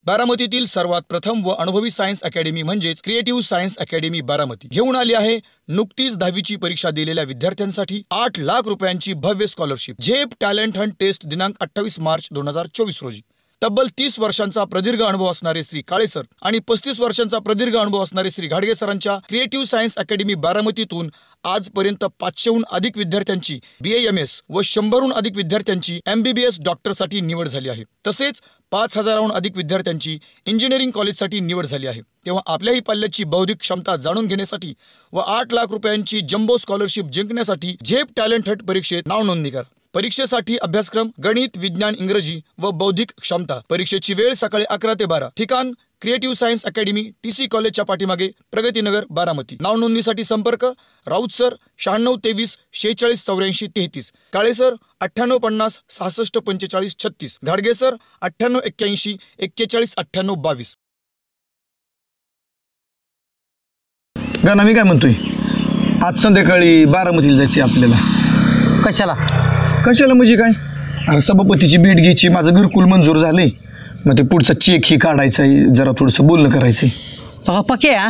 बारामतीतील सर्वात प्रथम व अनुभवी सायन्स अकॅडमी म्हणजेच क्रिएटिव्ह सायन्स अकॅडमी बारामती घेऊन आली आहे नुकतीच 10वीची परीक्षा दिलेल्या विद्यार्थ्यांसाठी 8 लाख रुपयांची भव्य स्कॉलरशिप। झेप टॅलेंट हंट टेस्ट दिनांक 28 मार्च 2024 रोजी। तब्बल 30 वर्षांचा प्रदीर्घ अनुभव असणारे श्री काळे सर आणि 35 वर्षांचा प्रदीर्घ अनुभव असणारे श्री घाडगे सरांच्या क्रिएटिव्ह सायन्स अकॅडमी बारामतीतून आजपर्यंत 500हून अधिक विद्यार्थ्यांची BAMS व 100हून अधिक विद्यार्थ्यांची MBBS डॉक्टरसाठी निवड झाली आहे। तसेच 5000हून अधिक विद्यार्थ्यांची इंजिनिअरिंग कॉलेजसाठी निवड झाली आहे। तेव्हा आपल्याही पाल्याची बौद्धिक क्षमता जाणून घेण्यासाठी व 8 लाख रुपयांची जम्बो स्कॉलरशिप जिंकण्यासाठी झेप टॅलेंट हंट परीक्षेत नाव नोंदणी करा। परीक्षेसाठी अभ्यासक्रम गणित, विज्ञान, इंग्रजी व बौद्धिक क्षमता। परीक्षेची वेळ सकाळी 11 ते 12। ठिकाण क्रिएटिव्ह सायन्स अकॅडमी TC कॉलेजच्या पाठीमागे प्रगतीनगर बारामती। नाव नोंदणीसाठी संपर्क राऊत सर 96 23 46 84 33, काळे सर 98 50 66 45 36, घाडगे सर 98 81 41 98 22। गाना मी काय म्हणतोय, आज संध्याकाळी बारामतीला जायचे आपल्याला। कशाला कशाला म्हणजे काय, अरे सभापतीची भेट घ्यायची, माझं घरकुल मंजूर झाले, मग ते पुढचा चेक ही काढायचा आहे, जरा थोडंसं बोलणं करायचंय। पक्या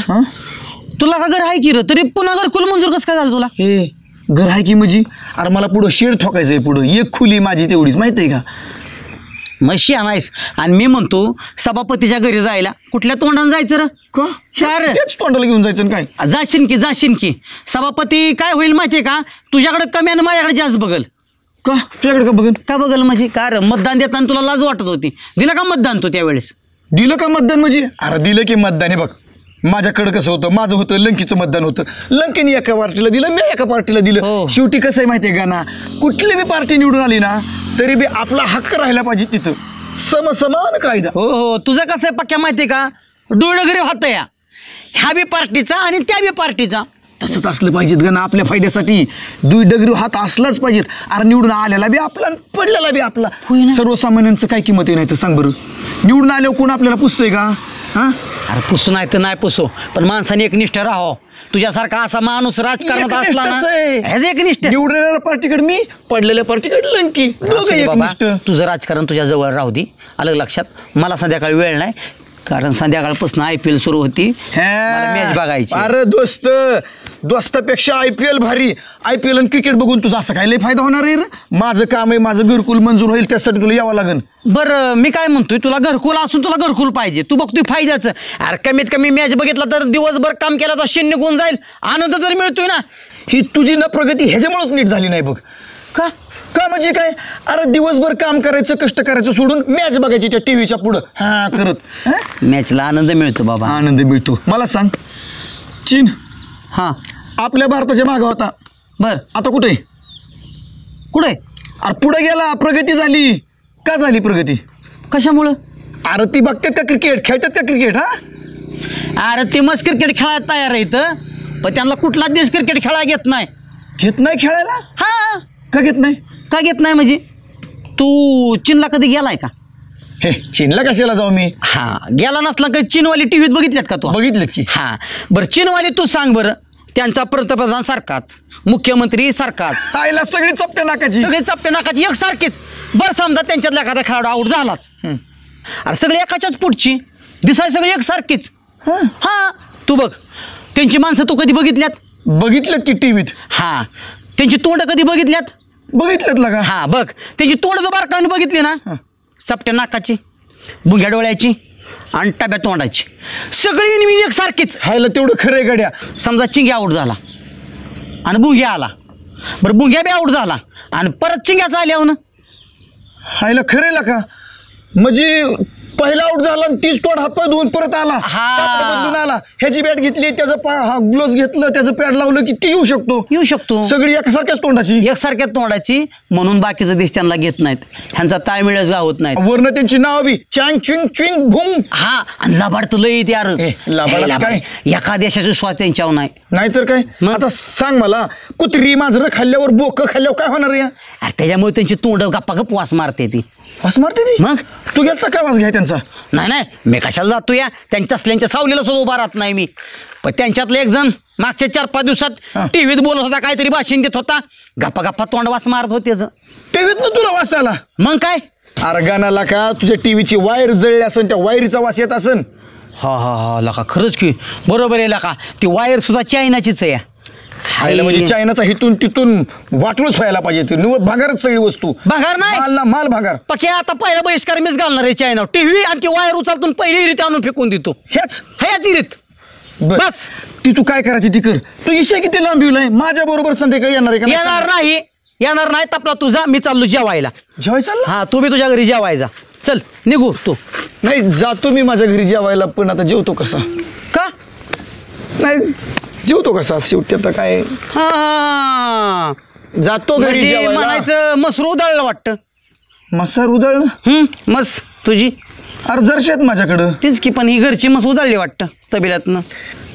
तुला का घर आहे की रे, तरी पुन्हा घरकुल मंजूर कसं काय झालं तुला? हे घर आहे की म्हणजे, अरे मला पुढं शेड ठोकायचंय, पुढं एक खुली माझी तेवढीच, माहिती आहे का? म्हशी आणायस आणि मी म्हणतो सभापतीच्या घरी जायला कुठल्या तोंडाने जायचं रे? का हेच तोंडाला घेऊन जायचं काय? जाशीन की सभापती काय होईल माहितीये का, तुझ्याकडे कमी आणि माझ्याकडे जास्त बघल। का तुझ्याकडे का बघल म्हणजे का रे, मतदान देताना तुला लाज वाटत होती, दिलं का मतदान तू त्यावेळेस? दिलं का मतदान म्हणजे, अरे दिलं की मतदान आहे बघ। माझ्याकडे कसं होतं, माझं होतं लंकीचं मतदान होतं, लंकेने एका पार्टीला दिलं, मी एका पार्टीला दिलं। शेवटी कसं आहे माहितीये का ना, कुठली बी पार्टी निवडून आली ना तरी बी आपला हक्क राहिला पाहिजे तिथं, समान कायदा। हो तुझं कसं आहे पक्या माहितीये का, डोळगरी होतं या ह्या बी पार्टीचा आणि त्या बी पार्टीचा, तसंच असलं पाहिजेत का ना, आपल्या फायद्यासाठी दुई डगरी हात असलाच पाहिजेत। अरे निवडून आल्याला बी आपला, पडलेला बी आपला, सर्वसामान्यांचं काय किंमत आहे? नाही तर सांग बरं, निवडून आल्यावर कोण आपल्याला पुसतोय का? हा अरे पुसू नाही तर नाही पुसू, पण माणसाने एकनिष्ठ राहावं। तुझ्यासारखा असा माणूस राजकारणात असला ना, एकनिष्ठ निवडलेल्या पार्टीकडे मी, पडलेल्या पार्टीकडे लंकी, तुझं राजकारण तुझ्या जवळ राहू दे, आलं लक्षात? मला संध्याकाळी वेळ नाही, कारण संध्याकाळपासून IPL सुरू होती, मॅच बघायची। अरे दोस्तापेक्षा IPL भारी। IPL आणि क्रिकेट बघून तुझा असं काय लय फायदा होणार आहे? माझं काम आहे, माझं घरकुल मंजूर होईल, त्यासाठी तुला यावं लागेल। बरं मी काय म्हणतोय, तुला घरकुल असून तुला घरकुल पाहिजे, तू बघतोय फायद्याचं। अरे कमीत कमी मॅच बघितला तर दिवसभर काम केला तर शून्य गुण जाईल, आनंद तर मिळतोय ना। ही तुझी न प्रगती ह्याच्यामुळेच नीट झाली नाही बघ। का म्हणजे काय, अरे दिवसभर काम करायचं, कष्ट करायचं सोडून मॅच बघायची त्या टीव्हीच्या पुढं करत। मॅचला आनंद मिळतो बाबा, आनंद मिळतो। मला सांग, चीन आपल्या भारताच्या मागे होता, बर आता कुठे? अरे पुढे गेला, प्रगती झाली। का झाली प्रगती? कशामुळं? अरे ती बघतात का क्रिकेट, खेळतात का क्रिकेट? अरे ते मस्त क्रिकेट खेळायला तयार आहे इथं, पण त्यांना कुठलाच देश क्रिकेट खेळायला घेत नाही खेळायला? का घेत नाही म्हणजे, तू चीनला कधी गेलाय का? हे चीनला कशाला जाऊ मी? गेला नसला का चीनवाली टीव्हीत बघितल्यात का तू? बघितलेत की। बरं चीनवाली तू सांग बरं, त्यांचा पंतप्रधान सारखाच, मुख्यमंत्री सारखाच, सगळी चपट्या नाकाची एकसारखीच। बरं समजा त्यांच्यातला एखादा खेळाडू आऊट झालाच, अरे सगळे एकाच्याच पुढची, दिसाय सगळी एकसारखीच। तू बघ त्यांची माणसं तू कधी बघितल्यात की टीव्हीत? त्यांची तोंड कधी बघितल्यात का? बघ त्यांची तोंड जर बारकाईने बघितली ना, चपट्या नाकाची, भुंग्या डोळ्याची आणि टब्या तोंडाची, सगळी एकसारखीच। तेवढं खरंय गड्या। समजा चिंग्या आऊट झाला आणि भुंग्या आला, बरं भुंग्या बी आऊट झाला आणि परत चिंग्याचा आल्या ना, खरेला का? म्हणजे पहिला आऊट झाला, 30 तोंड हातपाय धुवून परत आला, आला, ह्याची बॅट घेतली, त्याचं ग्लोव्ज घेतलं, त्याचं पॅड लावलं की ती येऊ शकतो। सगळी एकसारख्याच तोंडाची, म्हणून बाकीचं देश त्यांना घेत नाहीत, ह्यांचा ताळमेळच गावत नाही। वरनं त्यांची नाव बी चांग चिंग चिंग भुंग, आणि लबाड तर लई यार, काय एका देशाचा श्वास त्यांच्यावर नाही, नाहीतर काय? आता सांग मला, कुत्री मांजरं खाल्ल्यावर, बोकं खाल्ल्यावर काय होणार या? अरे त्याच्यामुळे त्यांची तोंड गप्पा वास मारते ती। वास मारते ती? मग तू गेलता काय वास घ्याय त्यांचा? नाही मी कशाला जातो या, त्यांच्या सावलीला सुद्धा उभा राहत नाही मी। पण त्यांच्यातलं एक जण मागच्या 4-5 दिवसात टीव्हीत बोलत होता, काहीतरी भाषण देत होता, गप्पा तोंड वास मारत होते। टीव्हीत तुला वास आला? मग काय, अरे गाणाला का तुझ्या टीव्हीची वायर जळली असन, त्या वायरीचा वास येत असन. हा लका खरंच की बरोबर आहे लका. ती वायर सुद्धा चायनाचीच आहे. आईला म्हणजे चायनाचा हिथून तिथून वाटूनच व्हायला पाहिजे. ते निवड भांगारच सगळी वस्तू. भांगार नाही माल ना माल भांगार. पक्के आता पहिला बहिष्कार मीच घालणार आहे चायना. टीव्ही आणि ती वायर उचलतून पहिली रीत आणून फेकून देतो. ह्याच रीत बस. ती तू काय करायची ती कर. तू इशा किती लांबीलाय. माझ्या बरोबर संध्याकाळी येणार आहे का? येणार नाही. तपला तुझा मी चाललो जेवायला. जेवायचा? हा तू बी तुझ्या घरी जेवायचा. चल निघू तू. नाही जातो मी माझ्या घरी जेवायला, पण आता जेवतो कसा? का नाही जेवतो कसा शेवटी आता काय. जातो घरी जेवायला. म्हणायचं मसरू उधळलं वाटतं. मसार उधळलं? मस तुझी अरे जरशात माझ्याकडं. तेच की, पण ही घरची मस उधळली वाटतं तबिलातनं.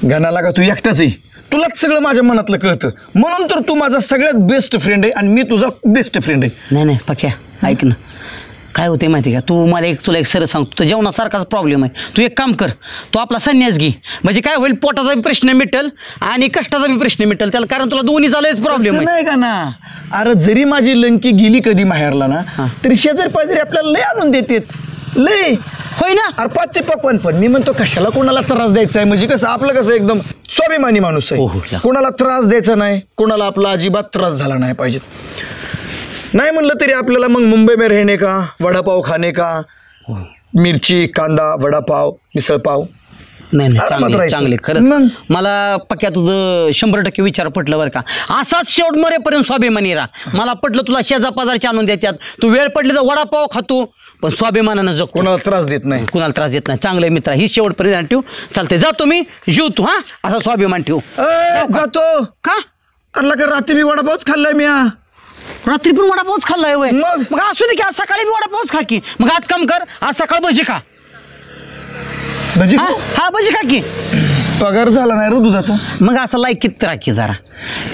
गाणाला का तू एकटाच आहे. तुलाच सगळं माझ्या मनातलं कळतं, म्हणून तर तू माझा सगळ्यात बेस्ट फ्रेंड आहे आणि मी तुझा बेस्ट फ्रेंड आहे. नाही पक्या ऐक ना, काय होते माहिती का, तू मला तुला एक सरळ सांगतो, तर जेवणासारखाच प्रॉब्लेम आहे. तू एक काम कर, तू आपला संन्यास घे. म्हणजे काय होईल, पोटाचा बी प्रश्न मिटेल आणि कष्टाचा बी प्रश्न मिटेल त्याला, कारण तुला दोन्ही चालायच प्रॉब्लेम नाही का ना. अरे जरी माझी लंकी गेली कधी माहेरला ना, तरी शेजारी पाजारी आपल्याला लय आणून देतात. लय होय ना. अरे 5चे पप्पन. पण मी म्हणतो कशाला कोणाला त्रास द्यायचा आहे. म्हणजे कसं आपलं कसं एकदम स्वाभिमानी माणूस आहे. कोणाला त्रास द्यायचा नाही, कोणाला आपला अजिबात त्रास झाला नाही पाहिजे. नाही म्हणलं तरी आपल्याला मग मुंबई में रहने का, वडापाव खाने का, मिरची कांदा वडापाव मिसळपाव. नाही चांगले खरंच. मला पक्या तुझं 100% विचार पटलं बरं का. असाच शेवट मरेपर्यंत स्वाभिमानी राहा. मला पटलं तुला शेजा पाजारची आणून देतात, तू वेळ पडली तर वडापाव खातो, पण स्वाभिमानानं जग, कोणाला त्रास देत नाही. कुणाला त्रास देत नाही. चांगले मित्र ही शेवटपर्यंत ठेवू. चालते जातो मी, जीव तू. हा असा स्वाभिमान ठेवू. जातो का? अरे रात्री मी वडापावच खाल्लाय मी. रात्री पण वडापावच खाल्लाय वय. मग असू दे की, आज सकाळी मी वडापावच खा की. मग आज काम कर, आज सकाळ भजी खा. हा भजी खा की. पगार झाला नाही रो दुधाचा. मग असं लायकीत राखी जरा,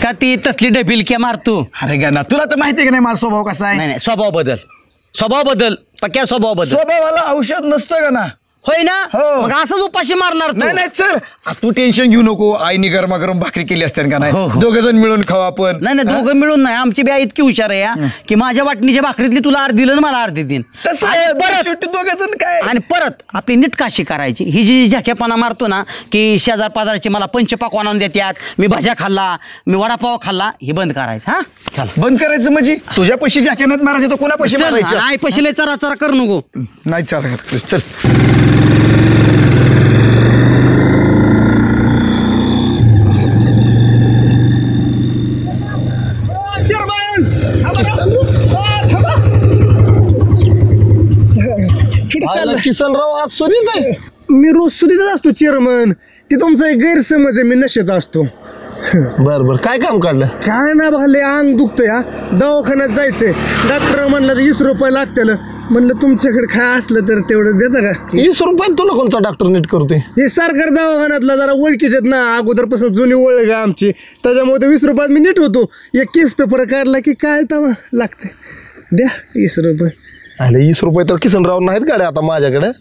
का ती तसली डबिलक्या मारतो. अरे गा ना, तुला तर माहिती आहे का नाही माझा स्वभाव कसा आहे. नाही स्वभाव बदल पक्या. स्वभावाला औषध नसतं का ना. होय ना. हो. मग असंच उपाशी मारणार तू. नाही चल, तू टेन्शन घेऊ नको. आईने गरमागरम भाकरी केली असते का नाही. दोघ जण मिळून खाऊ आपण. नाही दोघं मिळून नाही, आमची बी आई इतकी हुशार आहे की माझ्या वाटणीच्या भाकरीतली तुला अर्धी दिलं, मला अर्धी दिन. परत दोघ जण काय. आणि परत आपली नीट काशी करायची. ही जी झाक्यापणा मारतो ना, की शेजार पाजारची मला पंचपाक आणून देतात, मी भाज्या खाल्ला, मी वडापाव खाल्ला, हे बंद करायचं. हा चल बंद करायचं. म्हणजे तुझ्या पैसे झाक्यानात मारायचे तर कोणा पैसे मारायचे. आई पैसे चरा चरा करू नको. नाही चाल चल. किसनराव आज सुधीत आहे. मी रोज सुधीतच असतो चेअरमन. ते तुमचा एक गैरसमज आहे, मी नशेत असतो. बर काय काम काढलं. काय ना भाले, अंग दुखतंय. दवाखान्यात जायचंय. डॉक्टर म्हणलं 20 रुपये लागतील. म्हणलं तुमच्याकडे काय असलं तर तेवढं देता का. 20 रुपये तुला कोणता डॉक्टर नीट करतोय. हे सरकार दवाखान्यातला जरा ओळखीच आहेत ना, अगोदरपासून जुनी ओळख आहे आमची, त्याच्यामुळे 20 रुपयात मी नीट होतो. एक केस पेपर काढला की काय तवा लागते. द्या 20 रुपये. अरे 20 रुपये तर किसनराव नाहीत गाड्या आता माझ्याकडे.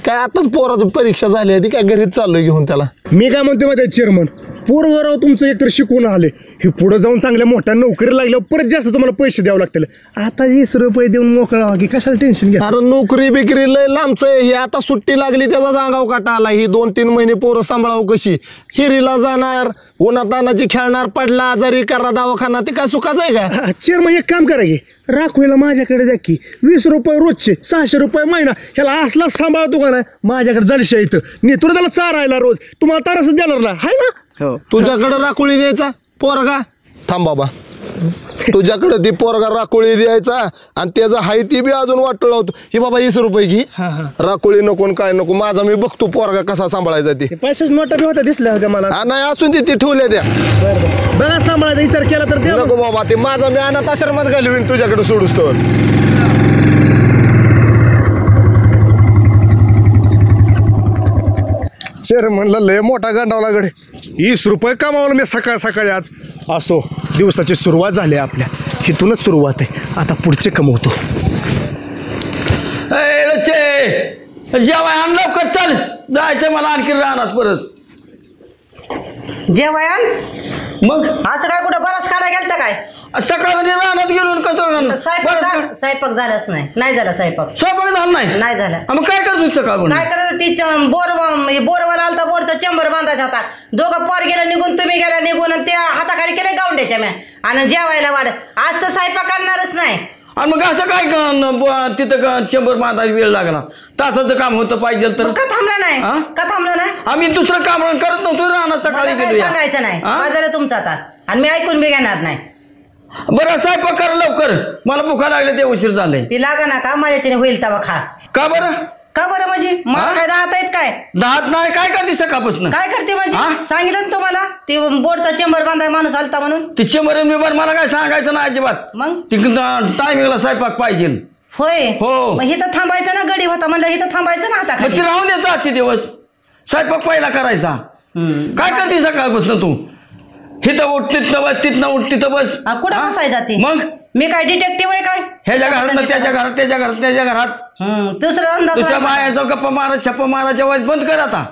काय आताच पोराची परीक्षा झाली आहे, ती काय घरीच चाललोय घेऊन त्याला. मी काय म्हणतो माहिती चेअरमन, पोरगराव तुमचं एकतर शिकून आले, हे पुढे जाऊन चांगल्या मोठ्या नोकरी लागल्यावर परत जास्त तुम्हाला पैसे द्यावे लागतील. आता 20 रुपये देऊन मोकळा की कशाला टेन्शन घ्या. अरे नोकरी बिक्री लय लांबच आहे. ही आता सुट्टी लागली त्याचा जागाव काटा आला. ही 2-3 महिने पोरं सांभाळावं कशी. हिरीला जाणार, उन्हातानाची खेळणार, पडला आजारी करा दवाखाना, ते काय सुखाचं आहे का. चेअरमन एक काम करा की, राखूला माझ्याकडे द्या की. 20 रुपये रोजचे, 600 रुपये महिना. ह्याला असला सांभाळतो का नाही. माझ्याकडे जालशा इथं नेतून त्याला चारायला रोज. तुम्हाला तारसच देणार ना, हाय ना. तुझ्याकडे राखोळी द्यायचा पोरगा. थांब बाबा, तुझ्याकडे ती पोरगा राखोळी द्यायचा आणि त्याचा हाय ती बी अजून वाटू लावतो. ही बाबा 20 रुपये घे, राखोळी नको काय नको, माझा मी बघतो पोरगा कसा सांभाळायचा. ते पैसेच नोटा बी होत्या दिसल्या होत्या मला. नाही असून ती ठेवल्या द्या. बघा सांभाळायचा विचार केला तर द्या. नको बाबा, ते माझा मी अनाथ आश्रमात घालवीन तुझ्याकडे सोडूस तर. सर म्हणलं लय मोठा गंडावला गडे. 20 रुपये कमावलं मी सकाळ सकाळी आज. असो, दिवसाची सुरुवात झाली आपल्या, इथूनच सुरुवात आहे. आता पुढचे कमवतो. जेवाय आण लवकर, चल जायचं मला आणखी राहणार परत. जेवाय आण. मग असं काय कुठं बराच काढा गेलता काय? सकाळी रानात गेलो कसं स्वयंपाक झालाच नाही झाला स्वयंपाक झाला नाही झाला. मग काय करतो सकाळ काय करत ती बोरवाला आलता, बोरचा चेंबर बांधायचा होता. दोघं पोर गेला निघून, तुम्ही गेला निघून, आणि त्या हाताखाली केलं गावंड्याच्या म्या आणि जेवायला वाढ. आज तर स्वयंपाक करणारच नाही. आणि मग असं काय तिथं चेंबर बांधायला वेळ लागला? तासाचं काम होतं पाहिजे तर का थांबला नाही? आम्ही दुसरं काम करत नव्हतो. रानात सकाळी सांगायचं नाही बाजारात तुमचं आता, आणि मी ऐकून बी घेणार नाही. बरं स्वयंपाक कर लवकर, मला भुका लागले, ते उशीर झालंय. ती लागा ना का माझ्याच्याने होईल तवा खा. का बरं म्हणजे मला काय दात आहेत काय? दात नाही. काय करते सकाळपासून? काय करते म्हणजे? सांगितलं ना तुम्हाला ती बोर्डचा चेंबर बांधाय माणूस आलता म्हणून. ती चेंबर मला काय सांगायचं नाही अजिबात. मग ती टायमिंगला स्वयंपाक पाहिजे. होय हो. मग इथं थांबायचं ना, गडी होता म्हणलं इथं थांबायचं ना. आता मग ती राहून द्यायचा आजचे दिवस, स्वयंपाक पहिला करायचा. काय करते सकाळपासून तू? हिथं उठ तिथं बस, तिथनं उठ तिथं बस. कुठं बसायचा ती? मग मी काय डिटेक्टिव्ह आहे काय? ह्याच्या घरात त्याच्या घरात, त्याच्या घरात त्याच्या घरात. दुसऱ्या बायाचा गप्पा मारा, छप्पा मारायच्या वेळेस बंद कर आता.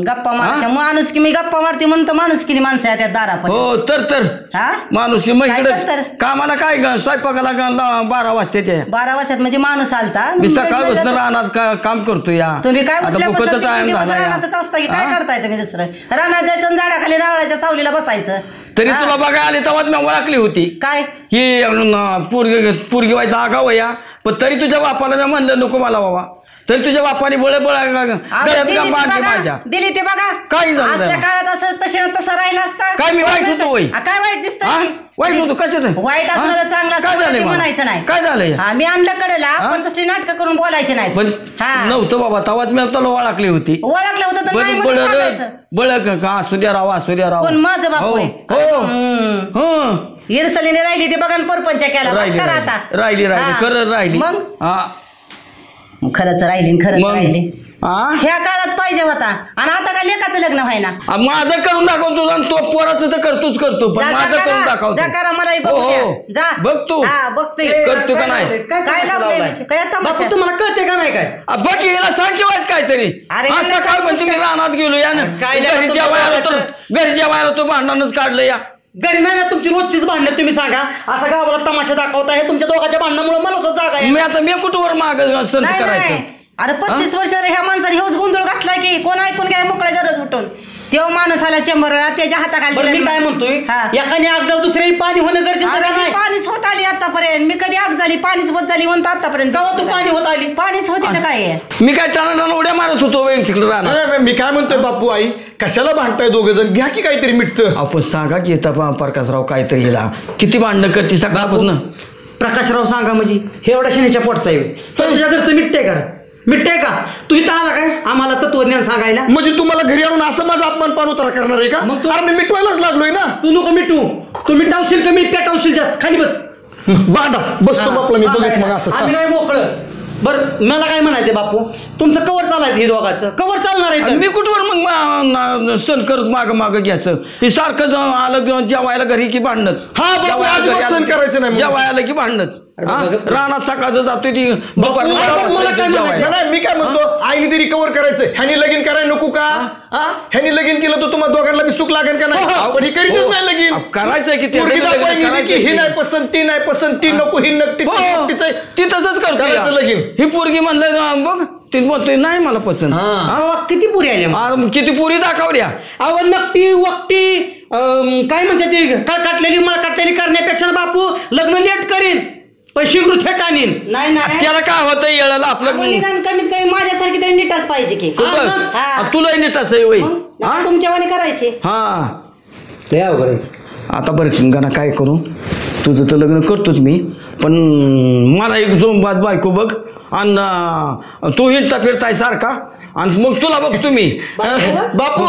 गप्पा मारायच्या माणूस की मी गप्पा मारते म्हणून तर माणूस की माणसं आहे त्या दारात. हो तर माणूस की मग इकडे कामाला काय स्वयंपाकाला 12 वाजते. ते 12 वाजता म्हणजे माणूस आलता. मी सकाळपासून रानात काम करतो या. तुम्ही काय रानातच असता की काय करताय तुम्ही? दुसरं रानात जायचं, झाडाखाली नारळाच्या सावलीला बसायचं. तरी तुला बघायला आले तेव्हाच मी ओळखली होती काय ही पोरगी व्हायचा आगाव या. पण तरी तुझ्या बापाला मी म्हणलं नको मला बाबा, तरी तुझ्या बापाने बळ माझ्या दिली ते बघा. काय झालं त्या काळात असं तसं राहिलं असतं काय? मी वाईट होतो वय? काय वाईट दिसतं? वाईट होतो कशाचं? वाईट असलं तर चांगलं काय झालंय म्हणायचं नाही. काय झालंय? मी आणलं कडेला, पण तसली नाटकं करून बोलायचे नाही. पण नव्हतं बाबा तेव्हाच मी तुला ओळखली होती. ओळखलं होतं तर नाही म्हणून सांगायचं. बळ का असू द्या राव, असू द्या राव. पण माझं बापू इरसलीने राहिली ते बघा, परपंच केला आता. राहिली खरं राहिली. मग खरंच राहिली, खरंच राहिली. ह्या काळात पाहिजे होता, आणि आता काय लेकाचं लग्न व्हायना. माझं करून दाखवतो, आणि तो पोराचं तर करतो पण माझं करून दाखवतो. जा करा, मला बघ तू बघतोय करतो का नाही? काय तुम्हाला कळते का नाही? काय बघ हिला सांग किंवा काहीतरी. सकाळ पण तुम्ही रानात गेलो या ना, घरी जेवायला तो भांडणच काढलं या. घरी नाही ना तुमची रोजचीच भांडणं. तुम्ही सांगा असं गावाला तमाशा दाखवता, हे तुमच्या दोघांच्या भांडणामुळे मला सुद्धा जागा आहे. मी आता मी कुठवर माग सण करायचं? अरे 35 वर्षाला ह्या माणसाने हेच गोंधळ घातलाय की कोण ऐकून काय मोकळ्या दररोज उठून. तेव्हा माणूस आला चेंबरला, त्याच्या हाताखाली. मी काय म्हणतोय, एकाने आग झाली दुसऱ्याने पाणी होणं गरजेचं नाही. पाणीच होत आली आतापर्यंत. मी कधी आग झाली पाणीच होत झाली म्हणतो आतापर्यंत. तू पाणी होत आली? पाणीच होती ना. काय मी काय टाणा उड्या मारत होतो तिकडे राहणार. मी काय म्हणतोय बापू आई, कशाला भांडताय दोघ जण? घ्या की काहीतरी मिटतं. आपण सांगा की प्रकाशराव काहीतरी हिला किती भांडणं करते सकाळपासून. प्रकाशराव सांगा म्हणजे हे एवढ्या शनीच्या पोटचा आहे. तुझ्या घरचं मिटते का? तू इथं आला काय आम्हाला तत्वज्ञान सांगायला? म्हणजे तुम्हाला घरी आणून असं माझा अपमान पाणउतारा करणार आहे का? मग तू मी मिटवायलाच लागलोय ना. तू नको मिटू, तू मिटावशील का मी पेटावशील? जास्त खाली बस, बांधा बसतो बापला मी बघत. मग असं आम्ही नाही मोकळं. बरं मला काय म्हणायचं बापू, तुमचं कवर चालायचं हे दोघांचं कवर चालणार आहे. मी कुठवर मग सण करत माग घ्यायचं? हे सारखं आलं जेवायला घरी की भांडणच. सण करायचं नाही. जेवायला की भांडणच. रानात सकाळचं जातोय ती मी काय म्हणतो, आईने तरी कव्हर करायचं. ह्यानी लगीन करायला नको का? ह्यानी लगीन केलं तर तुम्हाला दोघांना बी सुख लागेल का नाही? पण ही करीतच नाही लगीन. करायचंय की ही नाही पसंत, ती नाही पसंत, ती नको, ही नक्कीच ती तसंच करतो लगीन. ही पोरगी म्हणलं बघ, ती म्हणतोय नाही मला पसंत. किती पुरी आल्या, किती पुरी दाखवल्या. अहो नकटी वक्टी काय म्हणते ती काटलेली मला काटलेली करण्यापेक्षा बापू लग्न लेट करीन, पण शीघ्र थेट आणीन. नाही त्याला काय होतं येळाला आपलं कमीत कमी माझ्यासारखी तरी नीटच पाहिजे की. तुला नीटच आहे वय तुमच्यावानी करायची. आता बरं गणा काय करू, तुझं तर लग्न करतोच मी, पण मला एक जोमबाज बायको बघ, आणि तू हिंडता फिरताय सारखा, आणि मग तुला बघतो मी. बापू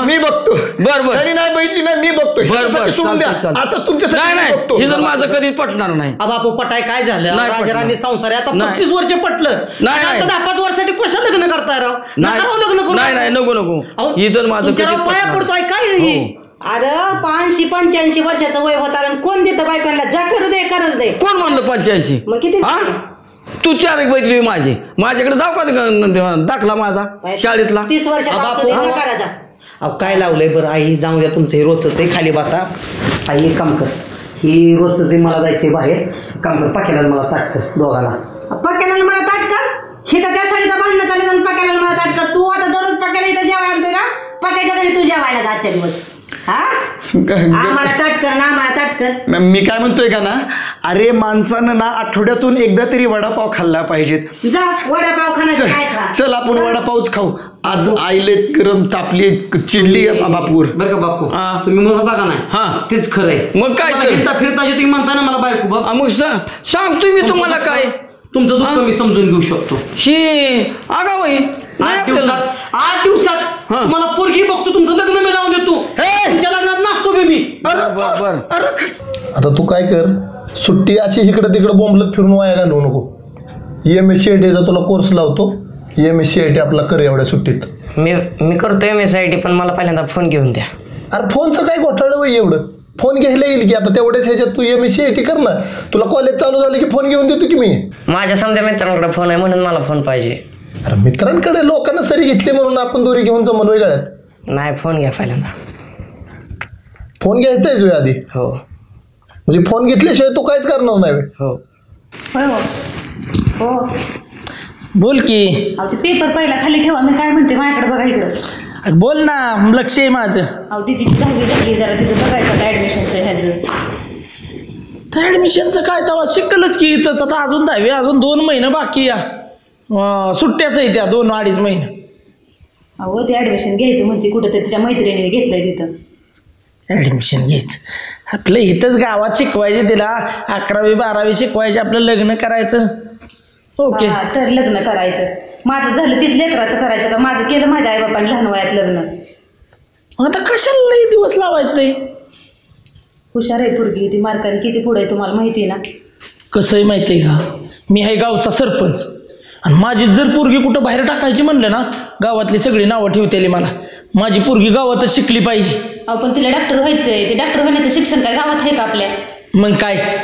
मी बघतो. बरोबर नाही बघितली ना, मी बघतोय. सोडून द्या आता तुमच्यासाठी. नाही हे जर माझं कधी पटणार नाही. बापू पटाय काय झालं, राजराणी संसार आता 35 वर्ष पटलं. नाही 10-5 वर्षासाठी कशा लग्न करताय राव? लग्न करू. नाही नको ही जर माझं पाया पडतोय काय. अरे 85-85 वर्षाचं वय होता, कोण देतं बायकोला? जा करू दे. कोण म्हणलं 85? मग किती? तू 4 एक बैठली माझ्याकडे जाऊ का दाखला माझा शाळेतला? 30 वर्षाचा अहो काय लावलंय बरं आई, जाऊ द्या तुमचं हे रोजच आहे, खाली बसा. आई एक काम कर, ही रोजच आहे, मला जायचंय बाहेर, काम कर पाक्याला मला ताट कर दोघाला. पक्याला मला ताट कर, हे तर त्या साडीचं भांडणं चालेल आणि पक्याला मला ताट कर. तू आता दररोज पक्याला इथं जेवायला आणतोय ना, पक्याच्या घरी तू जेवायला जा आजच्या दिवस. हा आम्हाला ताट कर ना, आम्हाला ताट कर. मी काय म्हणतोय का ना, अरे माणसानं ना आठवड्यातून एकदा तरी वडापाव खाल्ला पाहिजेत. जा वडापाव खाण्याचं काय खा. चल आपण वडापावच खाऊ. आज आईले गरम तापली चिडली बापूर. बरं का बापू, तुम्ही म्हणत होता का नाही? हा तेच खरंय. मग काय फिरता फिरता जे तुम्ही म्हणता ना मला बायको बघ, मग सांगतोय मी तुम्हाला काय, तुमचं दुःख मी समजून घेऊ शकतो. शी आगा बाई 8 दिवसात मला पोरगी बघतो, तुमचं लग्न मी लावून देतो, तुमच्या लग्नात नाचतो बेबी. आता तू काय कर, सुट्टी अशी इकडं तिकडं बोंबलत फिरून वाया घालवू नको. MSCITचा तुला कोर्स लावतो, MSCIT आपला कर एवढ्या सुट्टीत. मी करतो MSCIT, पण मला पहिल्यांदा फोन घेऊन द्या. अरे फोनचं काय घोटाळं वय एवढं, फोन घ्यायला येईल की आता तेवढ्याच ह्याच्यात तू MSCIT कर ना. तुला कॉलेज चालू झालं की फोन घेऊन देतो की मी. माझ्या समजा मित्रांकडे फोन आहे म्हणून मला फोन पाहिजे. अरे मित्रांकडे लोकांना सरी घेतली म्हणून आपण दोरी घेऊन जमल वेगळ्यात. नाही, फोन घ्या पहिल्यांदा. फोन घ्यायचा आहे आधी? हो. म्हणजे फोन घेतल्याशिवाय तू काहीच करणार नाही? हो. हो बोल की. अहो ते पेपर पहिला खाली ठेवा, मी काय म्हणते माझ्याकडे बघा इकडं. बोल ना, लक्ष आहे माझं. अहो दीदीची 10वी झाली, जरा तिचं बघायचं का ऍडमिशनचं ह्याचं. तर ऍडमिशनचं काय तेव्हा शिकलच की इथंच, आता अजून 10वी, अजून 2 महिने बाकी या. सुट्ट्याच आहे त्या 2-2.5 महिने. अहो ते ऍडमिशन घ्यायचं म्हणते कुठं, तर तिच्या मैत्रिणीने घेतलंय तिथं. ऍडमिशन घ्यायचं आपलं इथंच गावात शिकवायचे, तिला 11वी 12वी शिकवायचे, आपलं लग्न करायचं. ओके तर लग्न करायचं. माझं झालं 30 लेकराचं करायचं का, माझं केलं माझ्या आई बापाने लहान वयात लग्न. आता कशाला लई दिवस लावायचं ते. हुशार आहे पोरगी ती, मार्काने किती पुढे आहे तुम्हाला माहिती आहे ना. कसं आहे माहिती आहे का, मी आहे गावचा सरपंच, आणि माझी जर पोरगी कुठं बाहेर टाकायची म्हणलं ना, गावातली सगळी नावं ठेवतेली मला. माझी पोरगी गावातच शिकली पाहिजे. अहो पण तिला डॉक्टर व्हायचंय, ते डॉक्टर होण्याचं शिक्षण काय गावात आहे का आपल्या? मग काय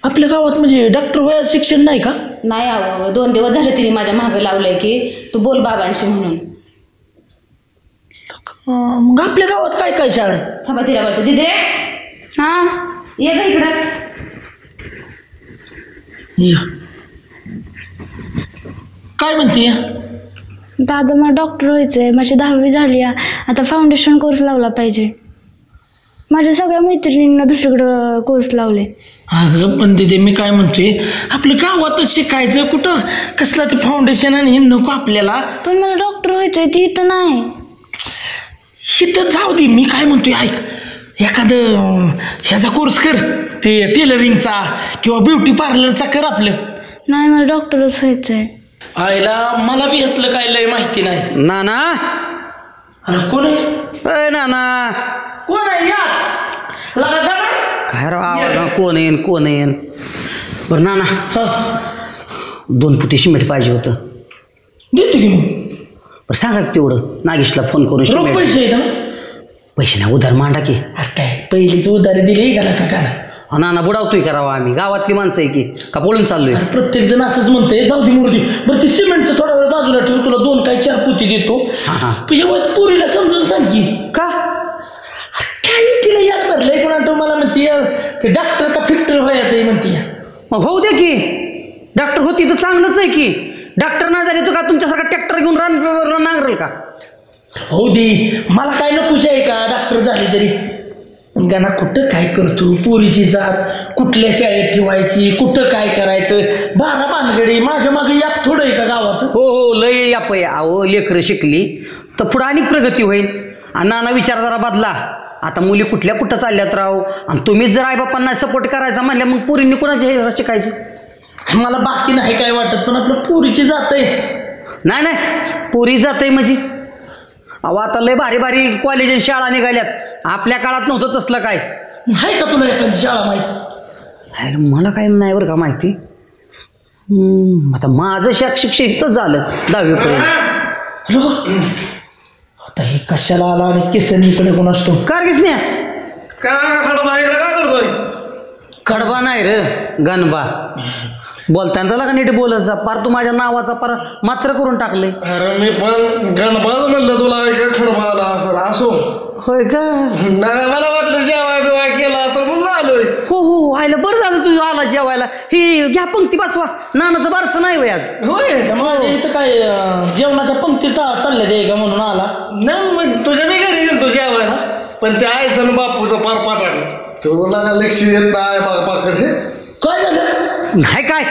आपल्या गावात म्हणजे डॉक्टर व्हायचं शिक्षण नाही का? नाही. अहो 2 दिवस झाले तिने माझ्या मागं लावलंय की तू बोल बाबांशी म्हणून. मग आपल्या गावात काय काय शाळा आहे? थांबा तिला बोलतो. दिदे हा ये ग इकडं. काय म्हणते? दादा मला डॉक्टर व्हायचंय, माझी 10वी झाली, आता फाउंडेशन कोर्स लावला पाहिजे. माझ्या सगळ्या मैत्रिणींना दुसरीकडं कोर्स लावले. अगं पण तिथे मी काय म्हणतोय, आपलं गावातच शिकायचं, कुठं कसला ते फाउंडेशन आणि हे नको आपल्याला. पण मला डॉक्टर व्हायचंय, ती इथं नाही. इथं जाऊ दे, मी काय म्हणतोय ऐक, एखादं ह्याचा कोर्स कर, ते टेलरिंगचा किंवा ब्युटी पार्लरचा कर आपलं. नाही मला डॉक्टरच व्हायचंय. आईला मला बी ह्यातलं काय लय माहिती नाही. नाना कोण आहे? नाना कोण आहे या काय राव आवाज, कोण येईन. बरं नाना 2 फुटी सिमेंट पाहिजे होतं. देतो की मग. बरं सांगा तेवढं नागेशला फोन करून. पैसे नाही, उधार मांडा की. काय पहिलीच उधारी दिली का? नाना बुडावतोय करावा, आम्ही गावातली माणसं आहे की का पळून चाललोय? प्रत्येक जण असंच म्हणतंय, जाऊ दे मुर्दी. बरं ते सिमेंटचं थोडा वेळ बाजूला ठेव, तुला 2 काय 4 पोती देतो. पोरीला समजून सांग की. का काय तिला याद भरलंय कोणा, मला म्हणते ते डॉक्टर का फिक्टर व्हायचंय म्हणते. मग होऊ दे की, डॉक्टर होती तर चांगलंच आहे की. डॉक्टर नाही झाली तर का तुमच्यासारखा ट्रॅक्टर घेऊन नांगरल का? होऊ दे, मला काय नकोश आहे का डॉक्टर झाली तरी. गाणं कुठं काय करतो, पोरीची जात कुठल्या शाळेत ठेवायची, कुठं काय करायचं, 12 भानगडी. माझ्या मागे याप थोडं आहे का गावाचं? हो लय याप आहे. अहो लेकरं शिकली तर पुढं आणि प्रगती होईल. आणि नाना विचार जरा बदला. आता मुली कुठं चालल्यात राव, आणि तुम्हीच जर आईबापांना सपोर्ट करायचा म्हणल्या, मग पोरींनी कोणाच्या शिकायचं? मला बाकी नाही काय वाटत, पण आपलं पोरीची जात आहे. नाही पोरी जात आहे म्हणजे. अहो आता लय भारी भारी कॉलेज आणि शाळा निघाल्यात, आपल्या काळात नव्हतं तसलं काय. आहे का तुला एखादी शाळा माहिती? मला काय नाही बरं का माहिती. आता माझं शिक्षण इथंच झालं 10वी पर्यंत. आता हे कशाला आला आणि किसनीकडे कोण असतो? कारगिसन्या खडबा इकडे काय करतोय? खडबा नाही रे, गणबा. बोलताना त्याला का नीट बोलत जा, पार तू माझ्या नावाचा पार मात्र करून टाकले. अरे मी पण गणबाज म्हणलं तुला, खडबा आला होय का? मला वाटलं जेवाय बिवाय केला असं म्हणून आलोय. हो हो आयला बरं झालं तू आला जेवायला. ही घ्या पंक्ती बसवा, नानाचं बारसं नाही वय आज. होय माझ्या इथं काय जेवणाच्या पंक्ती चालल्या ते का म्हणून आला. नाही मग तुझ्या मी घरी गेलो जेवायला, पण ते आयसन बापूचं पार पाठाडलं. तुला लक्ष येत नाही बापाकडे. काय झालं? नाही काय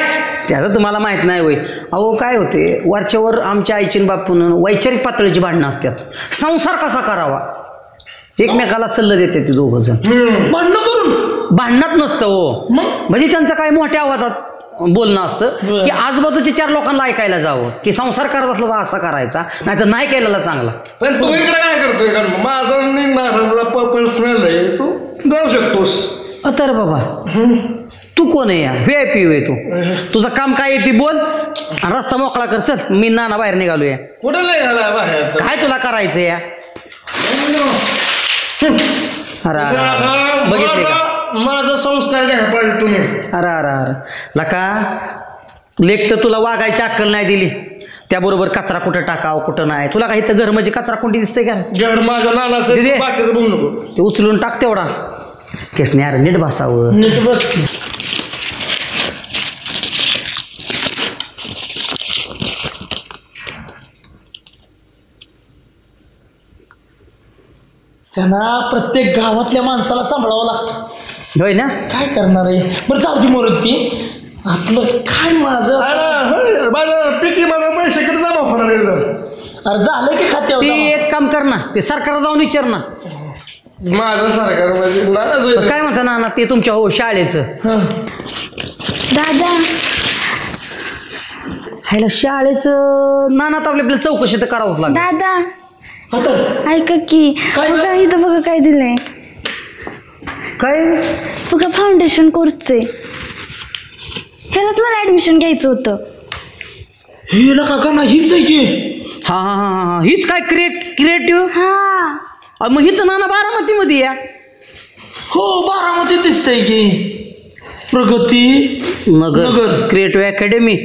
त्याचं तुम्हाला माहित नाही होय. अहो काय होते, वरच्यावर आमच्या आईची बापून वैचारिक पातळीची भांडणं असतात. संसार कसा करावा एकमेकाला सल्ला देते ते दोघं जण. भांडणं करून भांडणात नसतं हो, म्हणजे त्यांचं काय मोठ्या आवाजात बोलणं असतं की आजूबाजूच्या 4 लोकांना ऐकायला जावं की संसार करत असला तर असा करायचा, नाही तर नाही केलेला चांगला. पण तू इकडे काय करतोय? कारण माझा पर्सनल आहे, तू जाऊ शकतोस. तर बाबा तू कोण आहे? या VIP आहे तू. तुझं काम काय आहे ती बोल आणि रस्ता मोकळा कर. चल मी नाना बाहेर निघालोया. कुठं नाही घाला बाहेर? काय तुला करायचं या? अरे बघितले का माझा संस्कार घ्या पाहिजे तुम्ही. अरे अरे अरे लका लेख तर तुला वागायची अक्कल नाही दिली, त्याबरोबर कचरा कुठं टाकावं कुठं नाही. तुला काही तर घर म्हणजे कचरा कोणती दिसतंय का? घर माझ्या नानाचं, बाकीचं बघू नको. ते उचलून टाक तेवढा केस नाही. अरे नीट बसावं. नीट बस. त्यांना प्रत्येक गावातल्या माणसाला सांभाळावं लागतं. होय ना? काय करणार आहे? बरं जाऊ दे मोरत ती आपलं काय माझं माझं पिकी माझा पैसे किती जमा होणार आहे? अरे झालं की खात्यावर. ते एक काम कर ना, ते सरकारला जाऊन विचार ना. माझं सरकार म्हणजे काय म्हणता नाना ते तुमच्या हो शाळेचं? दादा ह्याला शाळेचं नाना तर आपल्याला चौकशी तर करावंच लागेल. दादा ऐका की बघा इथं बघा काय दिलंय. काय बघा फाउंडेशन कोर्सचे. ह्यालाच मला ऍडमिशन घ्यायचं होतं. हे लका का ना हीच आहे की. हा हा हा हा हीच काय क्रिएटिव्ह. हा मग ही तर नाना बारामती मध्ये या. हो बारामती दिसतंय की. प्रगती नगर क्रिएटिव्ह अकॅडमी.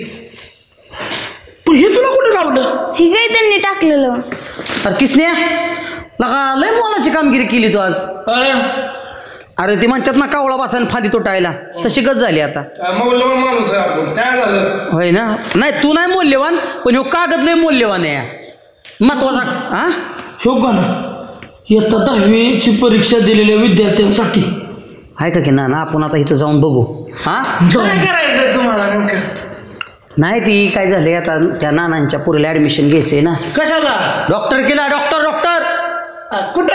पण हे तुला कुठे लावलं? हे काय त्यांनी टाकलेलं. अरे किसन्या लगा लय मोलाची कामगिरी केली तू आज. अरे ते म्हणतात ना कावळा बसायला फादी तुटायला, तशी गत झाली आता. माणूस आहे आपण. काय झालं? होय ना? नाही तू नाही मौल्यवान, पण ह्यो कागद लय मौल्यवान आहे महत्वाचा. हा हो का ना, इयत्ता 10वीची परीक्षा दिलेल्या विद्यार्थ्यांसाठी आहे का की ना आपण आता इथं जाऊन बघू. हा काय करायचं तुम्हाला नेमकं? नाही ती काय झाले आता त्या नानांच्या पुरेला ऍडमिशन घ्यायचंय ना. कशाला? डॉक्टर केला. डॉक्टर कुठं?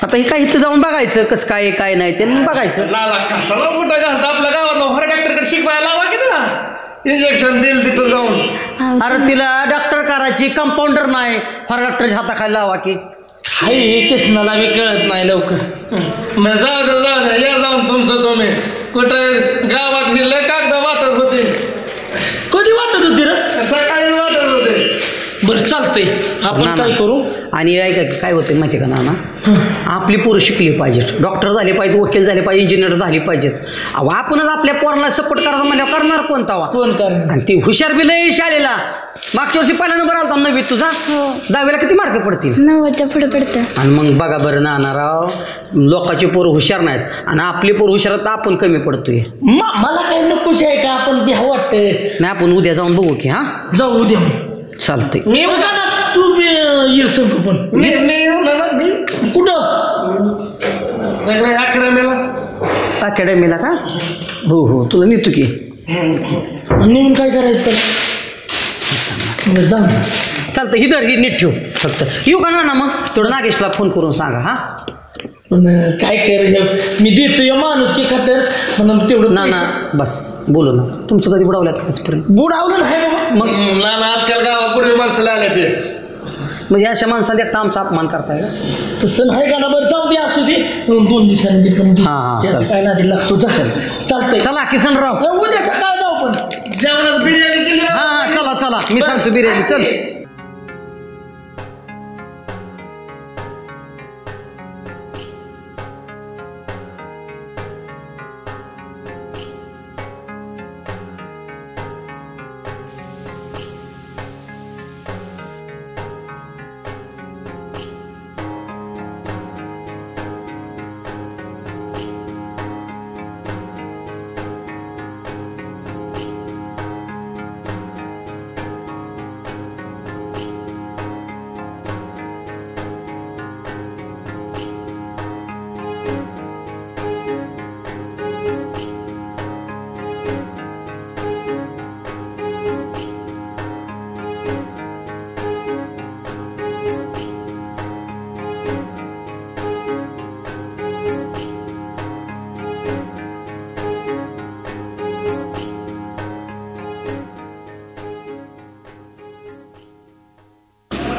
आता हे काय इथं जाऊन बघायचं कसं काय काय नाही ते बघायचं. लाला कशाला कुठं घालता? आपल्या गावात हॉर डॉक्टरकडे शिकवायला लावा की तिला. इंजेक्शन देईल तिथं जाऊन. अरे तिला डॉक्टर करायची, कंपाऊंडर नाही फार डॉक्टरच्या हाताखाली लावा की. हाय कृष्णाला बी कळत नाही लवकर. मग जाऊ दे या जाऊन तुमचं तुम्ही. कुठं गावात लय कागद वाटत होते. कधी वाटत होती रे? सकाळीच वाटत होते. बरं चालतंय आपण काय करू. आणि ऐका काय होतं माहिती का नाना, आपली पोरं शिकली पाहिजेत, डॉक्टर झाले पाहिजे, वकील झाले पाहिजे, इंजिनियर झाले पाहिजेत. अहो आपणच आपल्या पोरांना सपोर्ट करायला म्हणल्यावर करणार कोण तवा? कोण करणार? आणि ती हुशार बी लय शाळेला. मागच्या वर्षी पहिला नंबर आलता 9वीत तुझा. 10वीला किती मार्क पडतील? 9च्या पुढे पडतं. आणि मग बघा बरं नाना राव, लोकांची पोरं हुशार नाहीत आणि आपली पोरं हुशार तर आपण कमी पडतोय. मला काही नकोच आहे का? आपण द्या वाटतंय. नाही आपण उद्या जाऊन बघू की. हा जाऊ उद्या चालतंय. मी बघा ना तू बी ये संग पण. मी येऊ ना मी कुठं? अकॅडमीला का? हो हो तुला नेतो की. नेऊन काय करायचं? जाऊ चालतं ही दर ही नीट ठेव फक्त. येऊ का ना मग थोडं नागेशला फोन करून सांगा. हा काय कर मी देतोय माणूस की खातर म्हणून तेवढं. ना ना बस बोलू ना. तुमचं कधी बुडावलं आजपर्यंत? बुडावलं नाही बाबा. मग आजकाल गावात पुढे माणसाला आले ते म्हणजे अशा माणसाने एकटा आमचा अपमान करताय का? तसं नाही का ना. बरं जाऊ दे असू दे 2 दिवसांनी पण काय ना दिला तुझा. चालतंय चला किसनराव उद्या सकाळ जाऊ पण. जेवणात बिर्याणी केली. हा चला चला मी सांगतो बिर्याणी. चल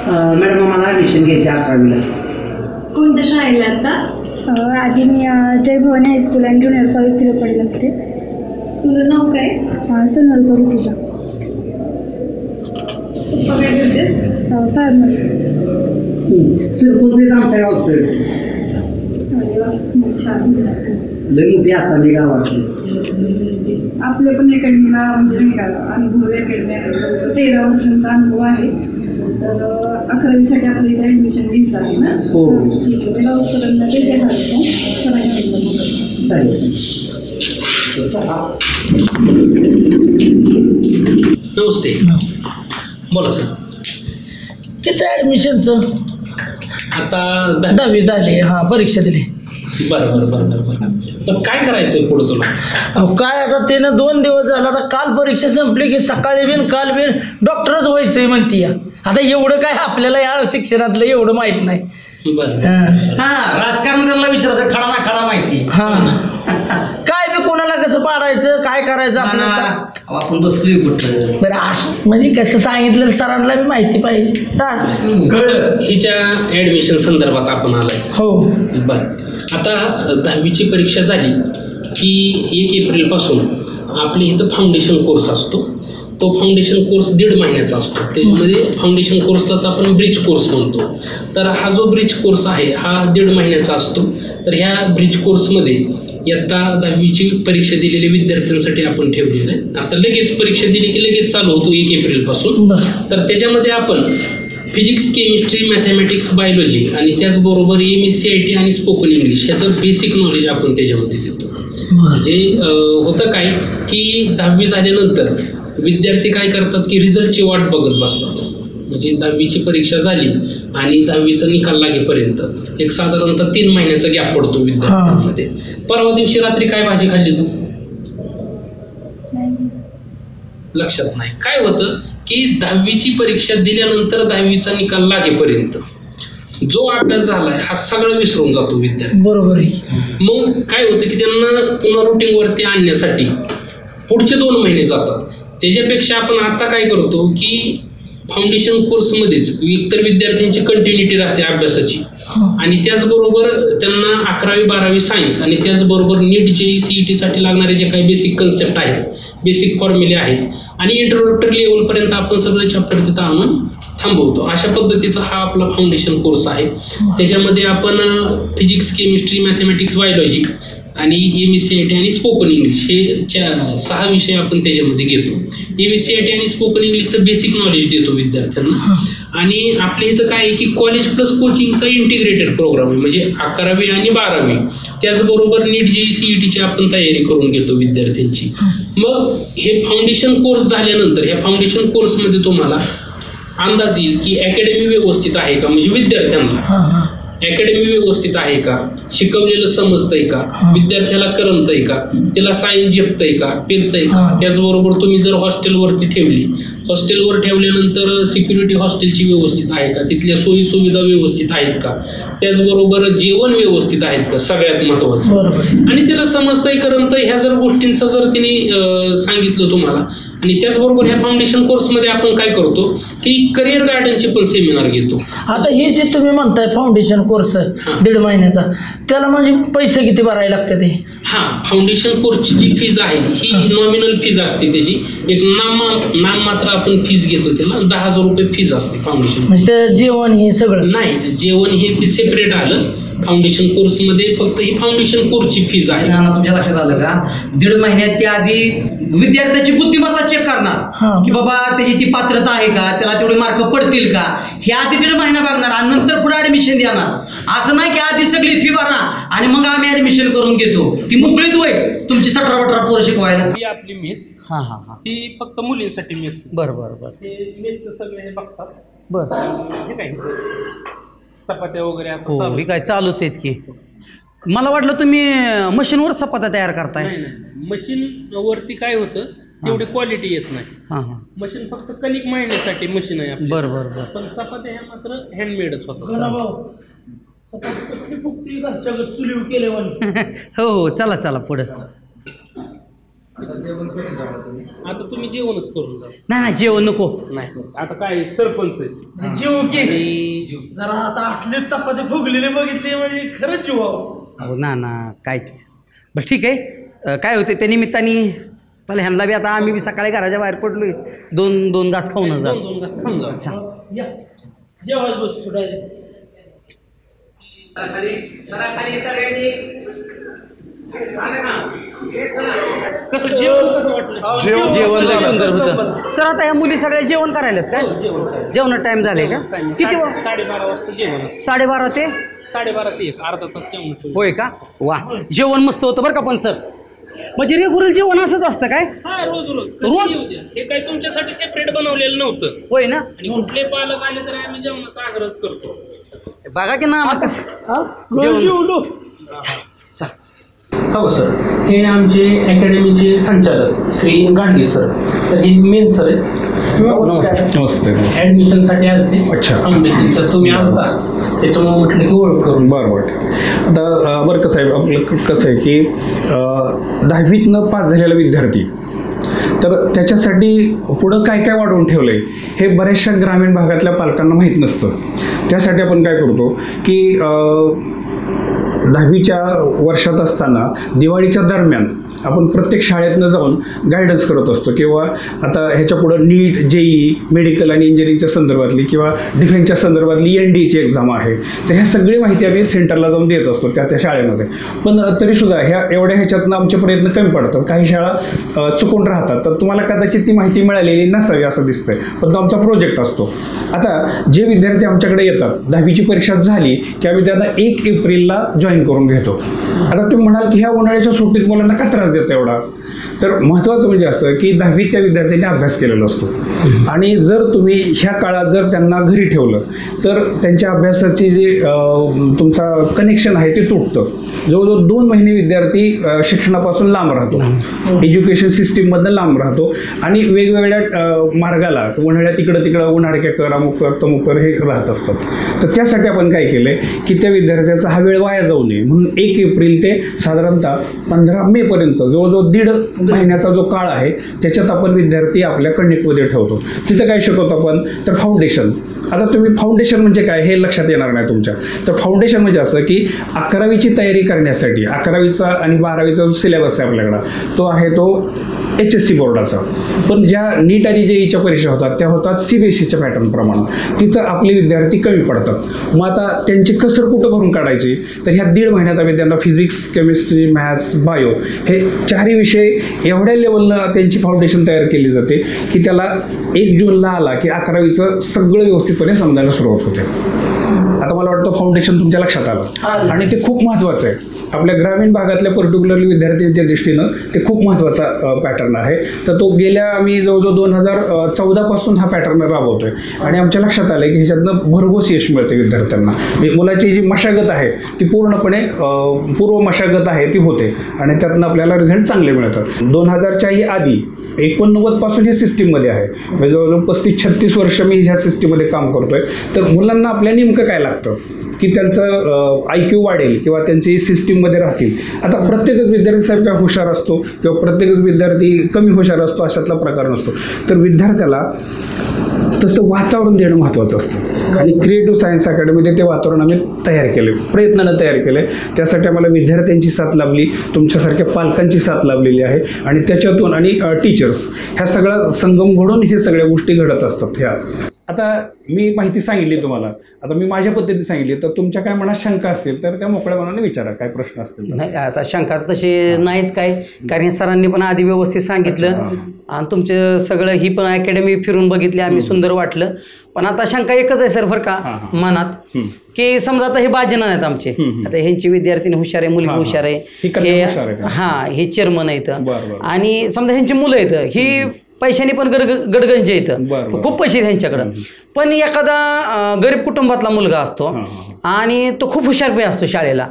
मॅडम मला ॲडमिशन घ्यायचं 11वीला. कोणत्या शाळेला आता? आधी मी Jai Bhavani high school and junior college तिरुपतीला होते. तुझं नाव काय? सोनल करू तुझं. काय करते? फार्मर. सरपंच आहेत आमच्या गावचं. छान. लय मोठी असावी गावातली. आपल्या पण अकॅडमीला म्हणजे नाही का अनुभव अकॅडमी 13 वर्षांचा अनुभव आहे. तर 11वीसाठी आपल्या इथे ॲडमिशन घ्यायचं आहे ना. हो ठीक आहे. मला सरांना देते सरांशी चालेल. नमस्ते, बोला सर. त्याचं ॲडमिशनचं आता 10वी झाली. हां, परीक्षा दिली. बरं बरं बरं बरं बरं. पण काय करायचं पुढं तुला? अहो काय आता त्यानं 2 दिवस झाला. आता काल परीक्षा संपली की सकाळी बिन काल बिन डॉक्टरच व्हायचंय म्हणती. आता एवढं काय आपल्याला या शिक्षणातलं एवढं माहित नाही. बरं हा राजकारणाला विचारायचं खडा ना खडा माहिती. हा काय बी कोणाला कसं पाडायचं काय करायचं आपण बसलोय कुठं. बरं असं म्हणजे कसं सांगितलं सरांना बी माहिती पाहिजे. हिच्या ऍडमिशन संदर्भात आपण आलाय. हो बर आता 10वीची परीक्षा झाली की 1 एप्रिलपासून आपल्या इथं फाउंडेशन कोर्स असतो. तो फाउंडेशन कोर्स 1.5 महिन्याचा असतो. त्याच्यामध्ये फाउंडेशन कोर्सलाच आपण ब्रिज कोर्स म्हणतो. तर हा जो ब्रिज कोर्स आहे हा 1.5 महिन्याचा असतो. तर ह्या ब्रिज कोर्समध्ये इयत्ता 10वीची परीक्षा दिलेल्या विद्यार्थ्यांसाठी आपण ठेवलेलं आहे. आता लगेच परीक्षा दिली की लगेच चालू होतो 1 एप्रिलपासून. तर त्याच्यामध्ये आपण फिजिक्स, केमिस्ट्री, मॅथमॅटिक्स, बायोलॉजी आणि त्याचबरोबर MSc आणि स्पोकन इंग्लिश ह्याचं बेसिक नॉलेज आपण त्याच्यामध्ये देतो. म्हणजे होतं काय की 10वी झाल्यानंतर विद्यार्थी काय करतात की रिझल्टची वाट बघत बसतात. म्हणजे 10वीची परीक्षा झाली आणि 10वीचा निकाल लागेपर्यंत एक साधारणतः 3 महिन्याचा गॅप पडतो विद्यार्थ्यांमध्ये. परवा दिवशी रात्री काय भाजी खाल्ली तू? लक्षात नाही. काय होतं की 10वीची परीक्षा दिल्यानंतर 10वीचा निकाल लागेपर्यंत जो अभ्यास झालाय हा सगळं विसरून जातो विद्यार्थी. बरोबर आहे. मग काय होतं की त्यांना पुन्हा रुटीनवरती आणण्यासाठी पुढचे 2 महिने जातात. त्याच्यापेक्षा आपण आता काय करतो की फाउंडेशन कोर्समध्येच एकतर विद्यार्थ्यांची कंटिन्युटी राहते अभ्यासाची आणि त्याचबरोबर त्यांना 11वी 12वी सायन्स आणि त्याचबरोबर नीट JEE CET लागणारे जे काही बेसिक कन्सेप्ट आहेत, बेसिक फॉर्म्युले आहेत आणि इंट्रोडक्टरी लेवलपर्यंत आपण सगळे चॅप्टर तिथं आणून थांबवतो. अशा पद्धतीचा हा आपला फाउंडेशन कोर्स आहे. त्याच्यामध्ये आपण फिजिक्स, केमिस्ट्री, मॅथमॅटिक्स, बायोलॉजी आणि MSc आणि स्पोकन इंग्लिश हे 6 विषय आपण त्याच्यामध्ये घेतो. MSc आणि स्पोकन इंग्लिशचं बेसिक नॉलेज देतो विद्यार्थ्यांना. आणि आपल्या इथं काय आहे की कॉलेज प्लस कोचिंगचा इंटिग्रेटेड प्रोग्राम आहे. म्हणजे 11वी आणि 12वी त्याचबरोबर नीट JEE CETची आपण तयारी करून घेतो विद्यार्थ्यांची. मग हे फाउंडेशन कोर्स झाल्यानंतर ह्या फाउंडेशन कोर्समध्ये तुम्हाला अंदाज येईल की अकॅडमी व्यवस्थित आहे का, म्हणजे विद्यार्थ्यांना अकॅडमी व्यवस्थित आहे का, शिकवलेलं समजतंय का, विद्यार्थ्याला करमतंय का, त्याला सायन्स झेपतंय का, पेलतंय का. त्याचबरोबर तुम्ही जर हॉस्टेलवरती ठेवली, हॉस्टेलवर ठेवल्यानंतर सिक्युरिटी हॉस्टेलची व्यवस्थित आहे का, तिथल्या सोयी सुविधा व्यवस्थित आहेत का, त्याचबरोबर जेवण व्यवस्थित आहेत का, सगळ्यात महत्त्वाचं. आणि त्याला समजतंय करमतंय ह्या जर गोष्टींचं जर तिने सांगितलं तुम्हाला. आणि त्याचबरोबर ह्या फाउंडेशन कोर्समध्ये आपण काय करतो की करिअर गार्डनचे पण सेमिनार घेतो. आता हे जे तुम्ही म्हणताय फाउंडेशन कोर्स 1.5 महिन्याचा, त्याला म्हणजे पैसे किती भरायला लागते ते? हा फाउंडेशन कोर्सची जी फीज आहे ही नॉमिनल फीज असते. त्याची एक नाममात्र आपण फीज घेतो. त्याला 10,000 रुपये फीज असते फाउंडेशन. म्हणजे जेवण हे सगळं नाही, जेवण हे ते सेपरेट आलं. फाउंडेशन कोर्समध्ये फक्त ही फाउंडेशन कोर्सची फीज आहे. तुमच्या लक्षात आलं का? 1.5 महिन्यात त्या आधी विद्यार्थ्याची बुद्धिमत्ता चेक करणार की बाबा त्याची ती पात्रता आहे का, त्याला तेवढे मार्क पडतील का, हे आधी 1.5 महिना बघणार आणि नंतर पुढे ऍडमिशन देणार. असं नाही की आधी सगळी फी भरा आणि मग आम्ही ऍडमिशन करून घेतो. ती मोकळीत होईल तुमची 17-18 पोरं शिकवायला. ही आपली मेस ही फक्त मुलींसाठी मेस. बरं बरं बरं. हे मेसचं सगळं हे बघतात. बरं हे काय चपात्या वगैरे आता हो हे काय चालूच आहेत की. मला वाटलं तुम्ही मशीनवर चपात्या तयार करताय. नाही, मशीन वरती काय होतं तेवढी क्वालिटी येत नाही. मशीन फक्त कणिक मळण्यासाठी मशीन आहे. बरं बरं बरं. पण चपात्या ह्या मात्र हँडमेडच होतात. चुलीव केले हो हो चला चला पुढे. आता तुम्ही जेवणच करून जा. नाही जेवण नको. नाही आता काय सरपंच आहे. जीव की जरा आता असले चपाती फुगलेले बघितले म्हणजे खरंच जीव. हो ना काय बरं ठीक आहे. काय होते त्या निमित्ताने पहिला ह्यांना बी आता आम्ही बी सकाळी घराच्या बाहेर पडलोय. दोन घास खाऊन जा. 2 घास खाऊन जा. जेवायच बस थोडा. कसं जेवण वाटलं? जेवण लय सुंदर होतं सर. आता या मुली सगळ्या जेवण करायलात काय? जेवण टाइम झाले का? किती? 12:30 वाजता जेवण. 12:30 ते 12:30 ते 1 अर्धा तास जेवण. होय का? वा जेवण मस्त होतं बरं का. पण सर म्हणजे रेग्युलर जेवण असंच असतं काय? हा रोज. हे काही तुमच्यासाठी सेपरेट बनवलेलं नव्हतं. होय ना. आणि कुठले पालक आले तर आम्ही जेवणाचा आग्रह करतो. बघा की ना जेवलो. हो सर. हे आमचे अकॅडमीचे संचालक श्री गाडगे सर. तर हे मेन सर आहेत. नमस्ते. ॲडमिशनसाठी आले. अच्छा. फाउंडेशनचं तुम्ही आलता त्याच्यामुळे म्हटलं की ओळख करून. बरं. आता बरं कसं आहे आपलं कसं आहे की 10वीतनं पास झालेला विद्यार्थी तर त्याच्यासाठी पुढं काय काय वाढवून ठेवलं आहे हे बऱ्याचशा ग्रामीण भागातल्या पालकांना माहीत नसतं. त्यासाठी आपण काय करतो की 10वीच्या वर्षात असताना दिवाळीच्या दरम्यान आपण प्रत्येक शाळेतनं जाऊन गायडन्स करत असतो. किंवा आता ह्याच्या पुढं नीट, जेई, मेडिकल आणि इंजिनिअरिंगच्या संदर्भातली किंवा डिफेन्सच्या संदर्भातली NDAची एक्झाम आहे. तर ह्या सगळी माहिती आम्ही सेंटरला जाऊन देत असतो त्या शाळेमध्ये. पण तरीसुद्धा ह्याच्यातनं आमचे प्रयत्न कमी पडतात. काही शाळा चुकून राहतात. तर तुम्हाला कदाचित ती माहिती मिळालेली नसावी असं दिसतंय. पण तो आमचा प्रोजेक्ट असतो. आता जे विद्यार्थी आमच्याकडे येतात 10वीची परीक्षा झाली की आम्ही त्यांना 1 एप्रिलला जॉईन करून घेतो. आता तुम्ही म्हणाल की ह्या उन्हाळ्याच्या सुट्टीत मुलांना का त्रास देतो एवढा? तर महत्त्वाचं म्हणजे असं की 10वीत त्या विद्यार्थ्यांनी अभ्यास केलेला असतो आणि जर तुम्ही ह्या काळात जर त्यांना घरी ठेवलं तर त्यांच्या अभ्यासाची जी तुमचा कनेक्शन आहे ते तुटतं. जवळजवळ 2 महिने विद्यार्थी शिक्षणापासून लांब राहतो. एज्युकेशन सिस्टीममधनं लांब राहतो आणि वेगवेगळ्या मार्गाला उन्हाळ्यात तिकडं उन्हाळ्या कर अमुक कर तमुक कर हे राहत असतात. तर त्यासाठी आपण काय केलं की त्या विद्यार्थ्याचा हा वेळ वाया जाऊ नये म्हणून 1 एप्रिल ते साधारणतः 15 मेपर्यंत जवळजवळ 1.5 महिन्याचा जो काळ आहे त्याच्यात आपण विद्यार्थी आपल्या कणिकमध्ये ठेवतो. तिथं काय शिकवतो आपण तर फाउंडेशन. आता तुम्ही फाउंडेशन म्हणजे काय हे लक्षात येणार नाही तुमच्या. तर फाउंडेशन म्हणजे असं की 11वीची तयारी करण्यासाठी 11वीचा आणि 12वीचा जो सिलेबस आहे आपल्याकडं तो आहे तो HSC बोर्डाचा. पण ज्या नीट आणि जेईच्या परीक्षा होतात त्या होतात CBSEच्या पॅटर्न प्रमाणे. तिथं आपले विद्यार्थी कमी पडतात. मग आता त्यांची कसर कुठं भरून काढायची तर ह्या 1.5 महिन्यात आम्ही त्यांना फिजिक्स, केमिस्ट्री, मॅथ्स, बायो हे 4ही विषय एवढ्या लेवलला त्यांची फाउंडेशन तयार केली जाते की त्याला 1 जूनला आला की 11वीचं सगळं व्यवस्थितपणे समजायला सुरुवात होते. आता मला वाटतं फाउंडेशन तुमच्या लक्षात आलं आणि ते खूप महत्त्वाचं आहे. आपल्या ग्रामीण भागातल्या पर्टिक्युलरली विद्यार्थ्यांच्या दृष्टीनं ते खूप महत्त्वाचा पॅटर्न आहे. तर तो गेल्या आम्ही जवळजवळ 2014 पासून हा पॅटर्न राबवतोय आणि आमच्या लक्षात आलं की ह्याच्यातनं भरघोस यश मिळते विद्यार्थ्यांना. मुलाची जी मशागत आहे ती पूर्णपणे पूर्व मशागत आहे ती होते आणि त्यातनं आपल्याला रिझल्ट चांगले मिळतात. 2000च्याही आधी 89 पासून ही सिस्टीममध्ये आहे. म्हणजे जवळजवळ 35-36 वर्ष मी ह्या सिस्टीममध्ये काम करतोय. तर मुलांना आपल्या नेमकं काय लागतं की त्यांचं IQ वाढेल किंवा त्यांची सिस्टीममध्ये राहतील. आता प्रत्येकच विद्यार्थी साहेब काय हुशार असतो किंवा प्रत्येकच विद्यार्थी कमी हुशार असतो अशातला प्रकार नसतो. तर विद्यार्थ्याला तसं वातावरण देणं महत्त्वाचं असतं आणि क्रिएटिव्ह सायन्स अकॅडमीमध्ये ते वातावरण आम्ही तयार केले, प्रयत्नानं तयार केले. त्यासाठी आम्हाला विद्यार्थ्यांची साथ लाभली, तुमच्यासारख्या पालकांची साथ लाभलेली आहे आणि त्याच्यातून आणि टीचर्स ह्या सगळा संगम घडून हे सगळ्या गोष्टी घडत असतात. ह्या आता मी माहिती सांगितली तुम्हाला, आता मी माझ्या पद्धतीने सांगितली. तर तुमच्या काय मनात शंका असतील तर त्या मोकळ्या मनाने विचारा, काय प्रश्न असतील. नाही आता शंका तशी नाहीच काय, कारण सरांनी पण आधी व्यवस्थित सांगितलं आणि तुमचं सगळं ही पण अकॅडमी फिरून बघितली आम्ही, सुंदर वाटलं. पण आता शंका एकच आहे सर बरं का मनात, की समजा आता हे बाजन आहेत आमचे, आता ह्यांची विद्यार्थी हुशार आहे, मुलगी हुशार आहे, हे चेअरमन आहेत आणि समजा ह्यांची मुलं आहेत, ही पैशाने पण गडगंज येतं, खूप पैसे ह्यांच्याकडं. पण एखादा गरीब कुटुंबातला मुलगा असतो आणि तो खूप हुशार पण असतो शाळेला,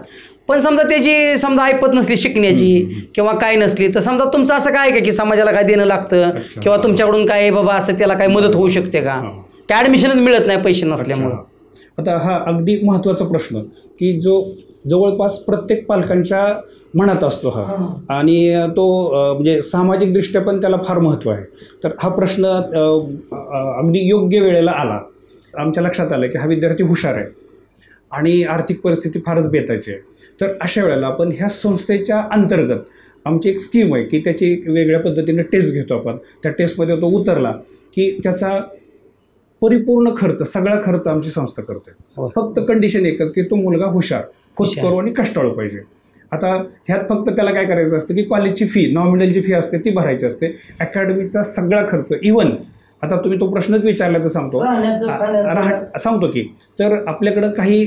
पण समजा त्याची समजा ऐपत नसली शिकण्याची किंवा काय नसली, तर समजा तुमचं असं काय का की समाजाला काय देणं लागतं किंवा तुमच्याकडून काय बाबा असं त्याला काय मदत होऊ शकते का, त्या ॲडमिशनच मिळत नाही पैसे नसल्यामुळं. आता हा अगदी महत्त्वाचा प्रश्न की जो जवळपास प्रत्येक पालकांच्या मनात असतो हा, आणि तो म्हणजे सामाजिकदृष्ट्या पण त्याला फार महत्त्व आहे. तर हा प्रश्न अगदी योग्य वेळेला आला. आमच्या लक्षात आलं की हा विद्यार्थी हुशार आहे आणि आर्थिक परिस्थिती फारच बेताची आहे. तर अशा वेळेला आपण ह्या संस्थेच्या अंतर्गत आमची एक स्कीम आहे की त्याची वेगळ्या पद्धतीने टेस्ट घेतो आपण. त्या टेस्टमध्ये तो उतरला की त्याचा परिपूर्ण खर्च, सगळा खर्च आमची संस्था करते. फक्त कंडिशन एकच की तो मुलगा हुशार, होतकरू आणि कष्टाळू पाहिजे. आता ह्यात फक्त त्याला काय करायचं असतं की कॉलेजची फी, नॉमिनल जी फी असते ती भरायची असते. अकॅडमीचा सगळा खर्च, इवन आता तुम्ही तो प्रश्नच विचारला तर सांगतो की तर आपल्याकडं काही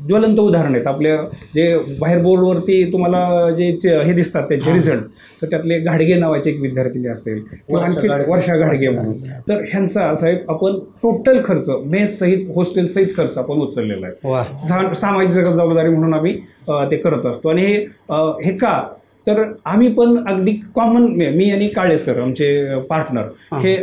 ज्वलंत उदाहरण आहेत. आपल्या जे बाहेर बोर्डवरती तुम्हाला जे हे दिसतात त्यांचे रिझल्ट, तर त्यातले घाडगे नावाचे एक विद्यार्थी असेल किंवा आणखी वर्षा घाडगे म्हणून, तर ह्यांचा साहेब आपण टोटल खर्च मेस सहित हॉस्टेल सहित खर्च आपण उचललेला आहे. सामाजिक जबाबदारी म्हणून आम्ही ते करत असतो. आणि हे का तर आम्ही पण अगदी कॉमन, मी आणि काळे सर आमचे पार्टनर हे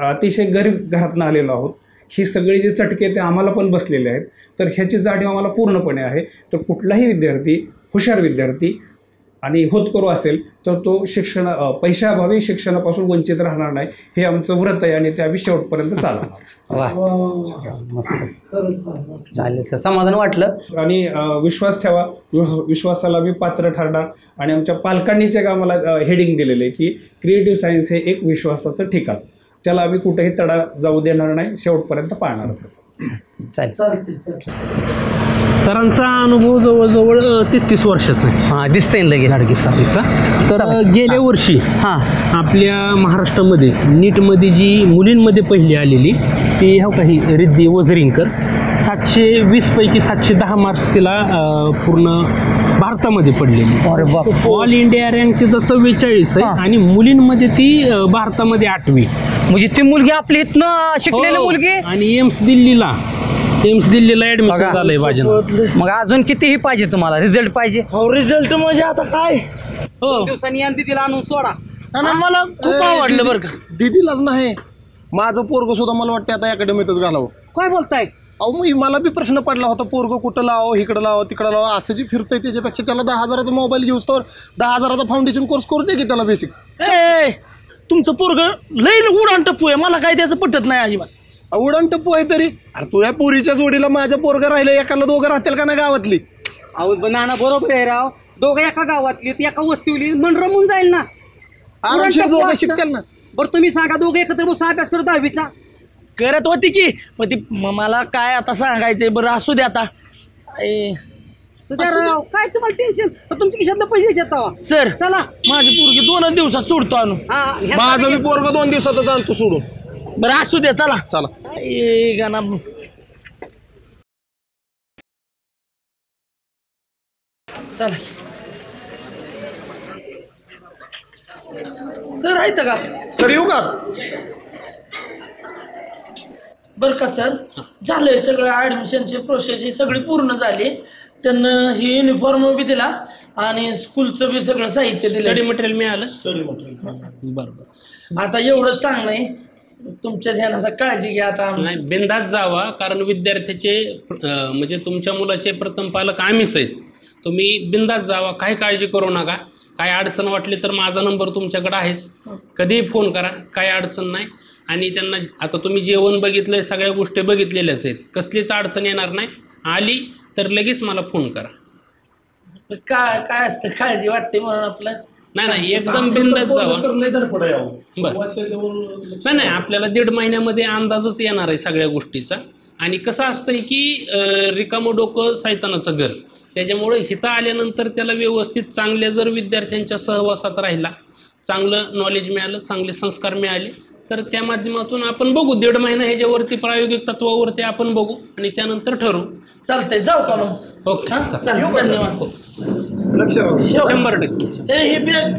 अतिशय गरीब घरातून आलेलो आहोत. ही सगळी जे चटके ते आम्हाला पण बसलेले आहेत. तर ह्याची जाणीव आम्हाला पूर्णपणे आहे. तर कुठलाही विद्यार्थी, हुशार विद्यार्थी आणि होतकरू असेल तर तो पैशाअभावी शिक्षणापासून वंचित राहणार नाही, हे आमचं व्रत आहे आणि ते आम्ही शेवटपर्यंत चालवणार. चालेल सर, समाधान वाटलं. आणि विश्वास ठेवा, विश्वासाला मी पात्र ठरणार. आणि आमच्या पालकांनी जे आम्हाला हेडिंग दिलेलं आहे की क्रिएटिव्ह सायन्स हे एक विश्वासाचं ठिकाण, त्याला आम्ही कुठेही तडा जाऊ देणार नाही, शेवटपर्यंत पाळणार. सरांचा अनुभव जवळजवळ 33 वर्षाचा आहे. हां, दिसतंय लगेच घाडगे सरांचा. तर गेल्या वर्षी आपल्या महाराष्ट्रामध्ये नीटमध्ये जी मुलींमध्ये पहिली आलेली ती काही रिद्धी वजरींकर, 720 पैकी 710 मार्क्स तिला पूर्ण भारतामध्ये पडलेली. ऑल इंडिया रँक तिचा 44 आहे आणि मुलींमध्ये ती भारतामध्ये 8वी. म्हणजे ती मुलगी आपली इथनं शिकलेली मुलगी आणि एम्स दिल्लीला ऍडमिशन झालंय माझ्या. मग अजून कितीही पाहिजे तुम्हाला? रिझल्ट पाहिजे? रिझल्ट म्हणजे आता काय दिवसांनी या दिदीला आणून सोडा. मला खूप आवडलं बरं का. दिदीलाच नाही, माझं पोरग सुद्धा मला वाटतं आता अकॅडमीतच घालावं. काय बोलताय? अहो मग मला बी प्रश्न पडला होता, पोरग कुठं लावा, इकडं लावा, तिकडं लावा, असं जे फिरतंय त्याच्यापेक्षा त्याला 10,000चा मोबाईल घेऊस तर 10,000चा फाउंडेशन कोर्स करू दे की त्याला बेसिक. तुमचं पोरग लई उडान टप्पू आहे, मला काय त्याचं पटत नाही अजिबात. उडान टप्पू आहे तरी अरे तुझ्या पोरीच्या जोडीला माझ्या पोरग राहिलं, एकाला दोघं राहतील का ना गावातली? अहो नाना बरोबर आहे राव, दोघं एका गावातली एका वस्तीवली मन रमून जाईल ना, आरामशीर दोघं शिकतील ना. बरं तुम्ही सांगा, दोघं एकत्र बसून अभ्यास करत 10वीचा करत होती की, पण ती मला काय आता सांगायचंय. बरं असू दे आता. काय तुम्हाला टेन्शन? तुमच्या खिशातलं पैसे देतात सर. चला माझी पोरगी 2 दिवसात सोडतो आणून. माझं मी पोरग 2 दिवसातच आणतो सोडून. बरं असू दे, चला चला. गाणा चला. सर आहेत का? सर येऊ का? बरं का सर, झालंय सगळं, ऍडमिशनची प्रोसेस ही सगळी पूर्ण झाली. त्यांना ही युनिफॉर्म बी दिला आणि स्कूलचं बी सगळं साहित्य दिलं. स्टडी मटेरियल मिळालं. बरोबर. आता एवढंच सांगणं, तुमच्या ध्यानात काळजी घ्या आता. नाही, बिंदास जावा, कारण विद्यार्थ्याचे म्हणजे तुमच्या मुलाचे प्रथम पालक आम्हीच आहेत. तुम्ही बिंदास जावा, काही काळजी करू नका. काय अडचण वाटली तर माझा नंबर तुमच्याकडे आहेच, कधीही फोन करा, काही अडचण नाही. आणि त्यांना आता तुम्ही जेवण बघितलंय, सगळ्या गोष्टी बघितलेल्याच आहेत, कसलीच अडचण येणार नाही. आली तर लगेच मला फोन करा. काय असतं, काळजी वाटते म्हणून आपलं. नाही एकदम बिंदास जावा. नाही आपल्याला 1.5 महिन्यामध्ये अंदाजच येणार आहे सगळ्या गोष्टीचा. आणि कसं असतंय की रिकामं डोकं सैतानाचं घर, त्याच्यामुळे हिथं आल्यानंतर त्याला व्यवस्थित चांगल्या जर विद्यार्थ्यांच्या सहवासात राहिला, चांगलं नॉलेज मिळालं, चांगले संस्कार मिळाले, तर त्या माध्यमातून आपण बघू. 1.5 महिना ह्याच्यावरती प्रायोगिक तत्वावरती आपण बघू आणि त्यानंतर ठरवू. चालतंय, जाऊ का मग? ओके, धन्यवाद. 100%. हे बॅग